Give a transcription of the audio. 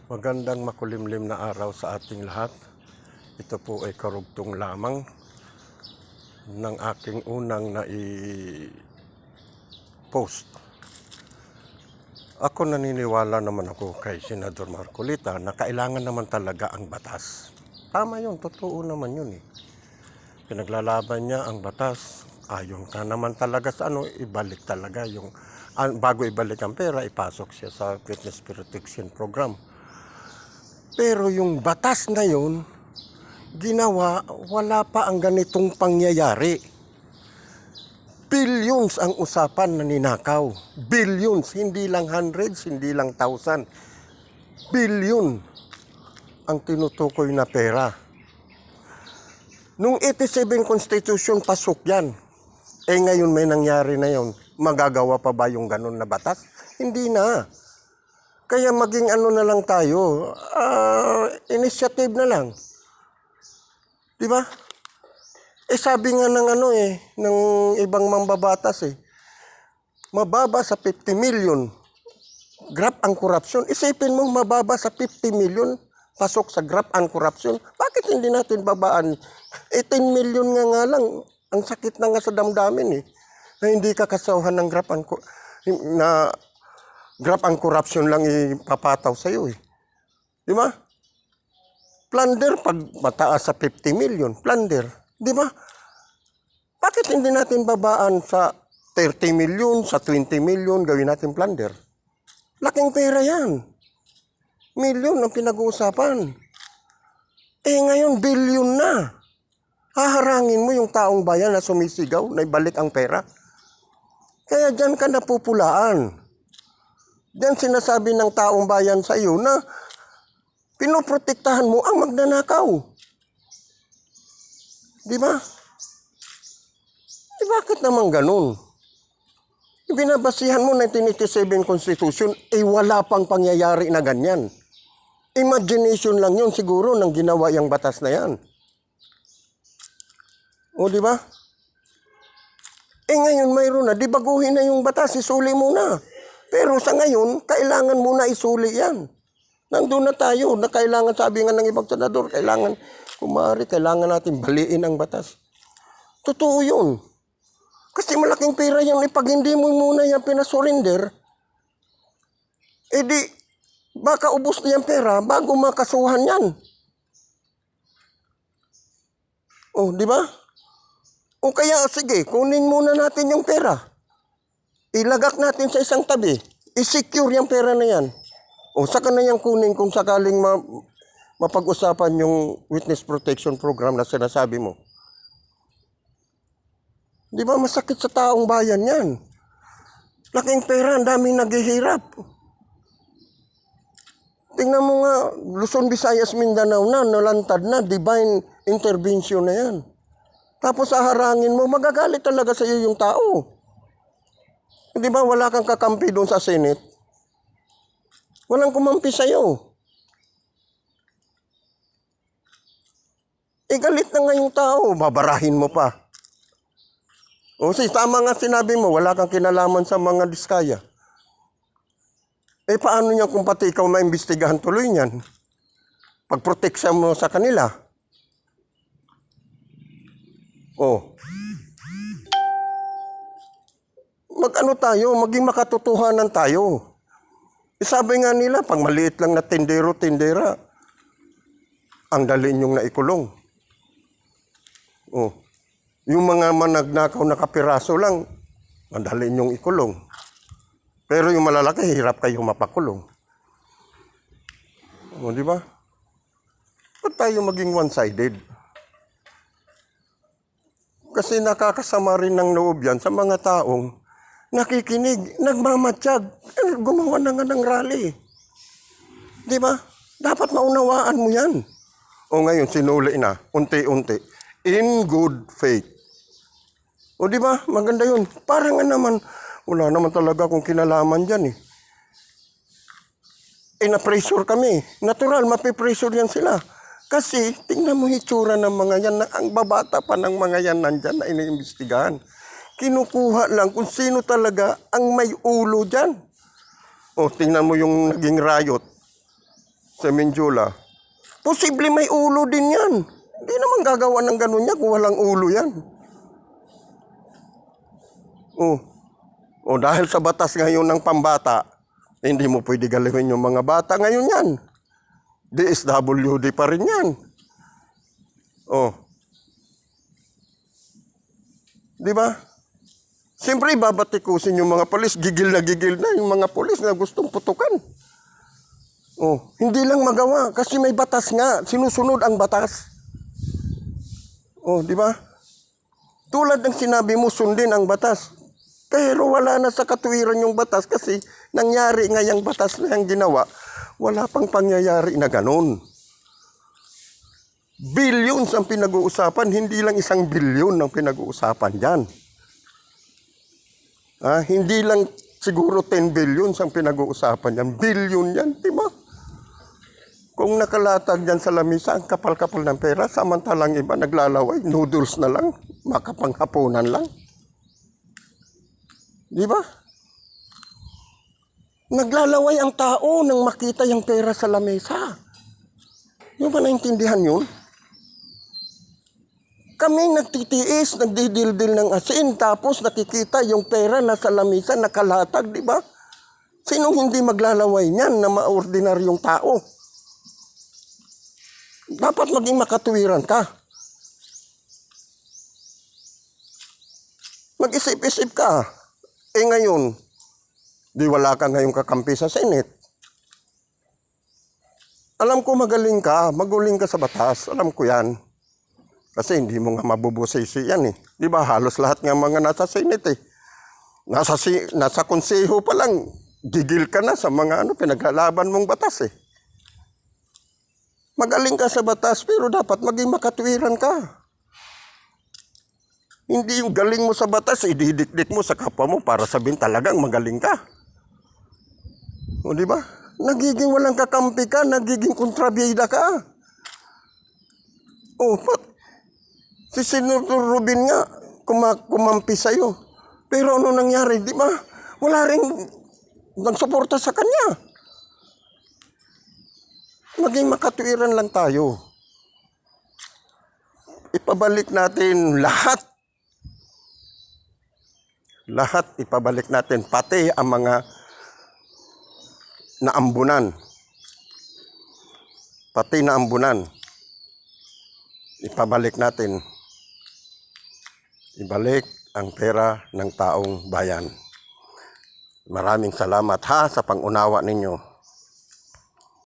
Magandang makulimlim na araw sa ating lahat. Ito po ay karugtong lamang ng aking unang nai-post. Ako naniniwala naman ako kay Senador Marcolita na kailangan naman talaga ang batas. Tama yun, totoo naman yun eh. Pinaglalaban niya ang batas. Ayon ka naman talaga sa ibalik talaga yung, bago ibalik ang pera, ipasok siya sa Witness Protection Program. Pero yung batas na yun, ginawa, wala pa ang ganitong pangyayari. Billions ang usapan na ninakaw. Billions, hindi lang hundreds, hindi lang thousand. Billion ang tinutukoy na pera. Nung 87 Constitution, pasok yan. Ngayon may nangyari na yun. Magagawa pa ba yung ganun na batas? Hindi na. Kaya maging na lang tayo, initiative na lang. Di ba? Sabi nga ng ng ibang mambabatas mababa sa 50 million. Grab ang korupsyon. Isipin mo, mababa sa 50 million, pasok sa grab ang korupsyon. Bakit hindi natin babaan? 10 million nga lang, ang sakit na nga sa damdamin na hindi ka kasawhan ng grab ang korupsyon lang ipapataw sa'yo Di ba? Plunder pag mataas sa 50 million. Plunder. Di ba? Bakit hindi natin babaan sa 30 million, sa 20 million, gawin natin plunder? Laking pera yan. Million ang pinag-uusapan. Ngayon, billion na. Haharangin mo yung taong bayan na sumisigaw na ibalik ang pera. Kaya dyan ka napupulaan. Diyan sinasabi ng taong bayan sa iyo na pinoprotektahan mo ang magnanakaw. Di ba? Bakit naman ganun? Binabasihan mo 1987 Constitution, wala pang pangyayari na ganyan. Imagination lang yun siguro nang ginawa yung batas na yan. O di ba? Ngayon mayroon na, di baguhin na yung batas, isuli mo na. Pero sa ngayon, kailangan muna isuli yan. Nandun na tayo, na kailangan, sabi nga ng ibang senador, kailangan natin baliin ang batas. Totoo yun. Kasi malaking pera yan, pag hindi mo muna yan pinasurrender, di, baka ubos na yung pera bago makasuhan yan. O, di ba? O kaya, sige, kunin muna natin yung pera. Ilagak natin sa isang tabi. I-secure yung pera na yan. O, saka na yung kunin kung sakaling mapag-usapan yung Witness Protection Program na sinasabi mo. Di ba masakit sa taong bayan yan? Laking pera, ang daming naghihirap. Tingnan mo nga, Luzon, Visayas, Mindanao na, nalantad na, divine intervention na yan. Tapos haharangin mo, magagalit talaga sa iyo yung tao. Di ba wala kang kakampi doon sa Senate? Walang kumampi sa iyo. Galit na nga yung tao, babarahin mo pa. O tama nga sinabi mo, wala kang kinalaman sa mga diskaya. Paano niya kung pati ikaw maimbestigahan tuloy niyan? Pagproteksya mo sa kanila. Tayo, maging makatotohanan tayo. Sabi nga nila, pag maliit lang na tindera, ang dali niyong naikulong. Yung mga managnakaw na kapiraso lang, madali niyong ikulong. Pero yung malalaki, hirap kayo mapakulong. Di ba? Ba't tayo maging one-sided? Kasi nakakasama rin ng loob yan sa mga taong nakikinig, nagmamatsyag, gumawa na nga ng rally. Di ba? Dapat maunawaan mo yan. Ngayon, sinuli na, unti-unti, in good faith. Di ba? Maganda yun. Parang naman, wala naman talaga akong kinalaman dyan na-pressure kami. Natural, mapipressure yan sila. Kasi, tingnan mo hitsura ng mga yan, ang babata pa ng mga yan nandyan na iniimbestigahan. Kinukuha lang kung sino talaga ang may ulo dyan. Tingnan mo yung naging riot. sa Mindula. Posible may ulo din yan. Hindi naman gagawa ng ganun niya kung walang ulo yan. Dahil sa batas ngayon ng pambata, hindi mo pwede galawin yung mga bata ngayon yan. DSWD pa rin yan. Di ba? Siyempre, babatikusin yung mga polis. Gigil na yung mga polis na gustong putukan. Hindi lang magawa kasi may batas nga. Sinusunod ang batas. Di ba? Tulad ng sinabi mo, sundin ang batas. Pero wala na sa katuwiran yung batas kasi nangyari nga yung batas na yung ginawa. Wala pang pangyayari na ganun. Billions ang pinag-uusapan, hindi lang 1 billion ang pinag-uusapan dyan. Hindi lang siguro 10 billion ang pinag-uusapan yan. Billion yan, di ba? Kung nakalatag dyan sa lamisa, ang kapal-kapal ng pera, samantalang iba naglalaway, noodles na lang, makapanghapunan lang. Di ba? Naglalaway ang tao nang makita yung pera sa lamesa. Yung ba naintindihan yun? Kami nagtitiis, nagdidildil ng asin, tapos nakikita yung pera nasa lamesa, nakalatag, di ba? Sinong hindi maglalaway niyan na maordinaryong tao? Dapat maging makatuwiran ka. Mag-isip-isip ka. Ngayon, di wala ka ngayong kakampi sa Senate. Alam ko magaling ka, maguling ka sa batas. Alam ko yan. Kasi hindi mo nga mabubusisi yan eh. Di ba halos lahat ng mga nasa Senate eh. Nasa konseho pa lang, gigil ka na sa mga pinaglalaban mong batas eh. Magaling ka sa batas pero dapat maging makatwiran ka. Hindi yung galing mo sa batas, ididikdik mo sa kapwa mo para sabihin talagang magaling ka. Di ba? Nagiging walang kakampi ka, nagiging kontrabida ka. Si Senator Rubin nga, kumampi sa'yo. Pero ano nangyari, di ba? Wala rin nagsuporta sa kanya. Maging makatwiran lang tayo. Ipabalik natin lahat. Lahat ipabalik natin, pati ang mga naambunan. Pati naambunan. Ipabalik natin. Ibalik ang pera ng taong bayan. Maraming salamat sa pangunawa ninyo.